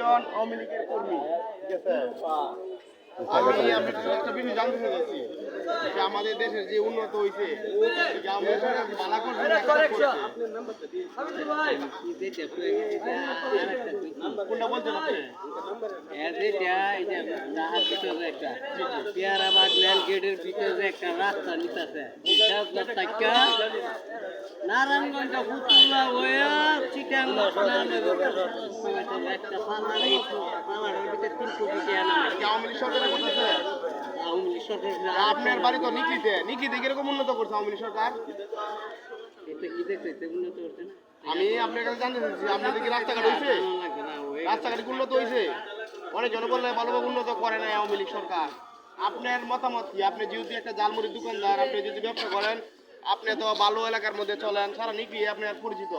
আওয়ামী লীগের কর্মী, ঠিক আছে? আমি একটা বিষয় জানতে চাইছি যে আমাদের দেশের যে উন্নত হয়েছে বালা করছে না খারাপ করছে? কোনটা বলছেন আপনি? পেয়ারাবাগ রেল গেটের ভিতরে একটা রাস্তা নিতেছে নারায়ণগঞ্জ ফুতুল্লা হয়ে চিটাং একটা পালার ভিতরে 3 কোটি টাকা আওয়ামী লীগ সরকারের করতেছে? আওয়ামী লীগ সরকার আপনার বাড়ি তো নিকিতে কিরকম উন্নত করছে আওয়ামী লীগ সরকার? এটা কি দেখতে উন্নত করছে না আমি আপনার কাছে জানতে চাইছি আপনাদের কি রাস্তাঘাট হয়েছে? রাস্তাঘাট উন্নত হয়েছে? অনেক জন বললে ভালোভাবে উন্নত করে নাই আওয়ামী লীগ সরকার। আপনার মতামত কি? আপনি যেহেতু একটা জালমুড়ির দোকানদার, আপনি যদি ব্যবসা করেন, আপনি তো ভালো এলাকার মধ্যে চলেন, সারা নিকি আপনার পরিচিত।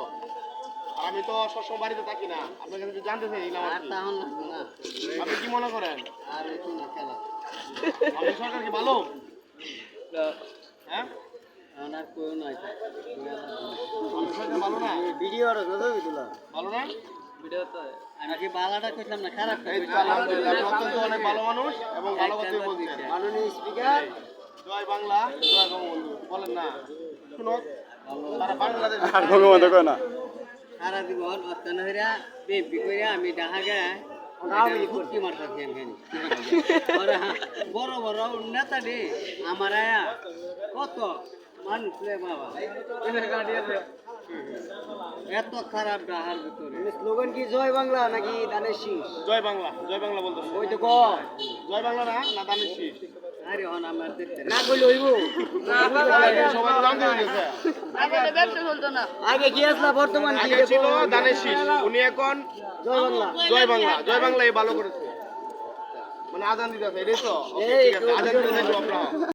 আর আমি তো সবসময় বাড়িতে থাকি না, আপনার কাছে জানতে চাইছিলাম আর কি। আপনি কি মনে করেন আওয়ামী সরকার কি ভালো? হ্যাঁ, আওয়ামী সরকার ভালো না? ভালো না? আমি বালাটা কইলাম না খারাপ এই তো আলহামদুলিল্লাহ, আপনি অত্যন্ত অনেক ভালো মানুষ এবং ভালো কথা বলছেন। মাননীয় স্পিকার জয় বাংলা, জয় বঙ্গবন্ধু বলেন না। শুনো, তারা বাংলাদেশ সারা জীবন অত্যান হইরা বিএনপি কইরা আমি ডাহা গায় ফুটকি মারতাছি আমি বড় বড় নেতা রে আমার আয়া কত মানুষ রে বাবা এত খারাপ ডাহার ভিতরে স্লোগান কি জয় বাংলা নাকি দানের শীষ? জয় বাংলা, জয় বাংলা বলতেছে। ওই তো ক জয় বাংলা না, না দানের শীষ? আরে হন আমার দেখতে না কইলে হইব সবাই জানতে হয়েছে। আগে কি আসলা বর্তমান কি আগে ছিল দানের শীষ, উনি এখন জয় বাংলা জয় বাংলা, জয় বাংলা এই ভালো করেছে। মানে আজান দিতেছে, এটাই তো? ঠিক আছে, আজান দিতে আপনারা